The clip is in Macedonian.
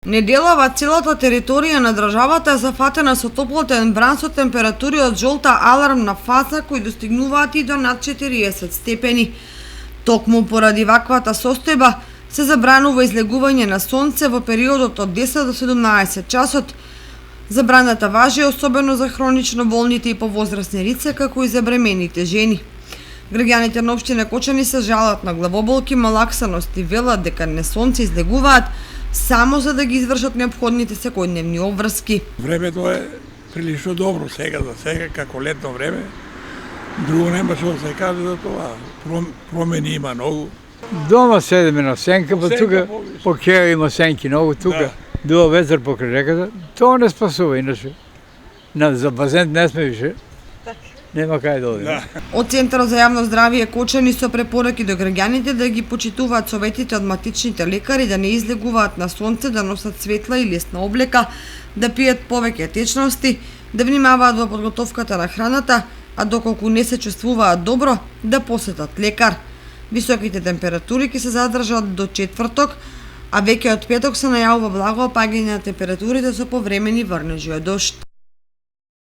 Неделава целата територија на државата е зафатена со топлотен бран со температури од жолта алармна фаза кои достигнуваат и до над 40 степени. Токму поради ваквата состојба се забранува излегување на сонце во периодот од 10 до 17 часот. Забраната важи особено за хронично болните и повозрасни лица, како и за бремените жени. Граѓаните на општина Кочани се жалат на главоболки, малаксаност и велат дека несонце излегуваат само за да ги извршат неопходните секојдневни обврски. Времето е прилично добро сега, за сега како летно време. Друго нема што се каже за тоа. Промени има многу. Дома седеме на сенка, па тука по Кеа има сенки многу, тука дува ветер покрај реката. Тоа не спасува иначе. За базен не сме више. Нема кај да одиме. Од Центарот за јавно здравје Кочани со препораки до граѓаните да ги почитуваат советите од матичните лекари, да не излегуваат на сонце, да носат светла и лесна облека, да пијат повеќе течности, да внимаваат во подготовката на храната, а доколку не се чувствуваат добро, да посетат лекар. Високите температури ќе се задржат до четврток, а веќе од петок се најавува благо опаѓање на температурите со повремени врнежи од дожд.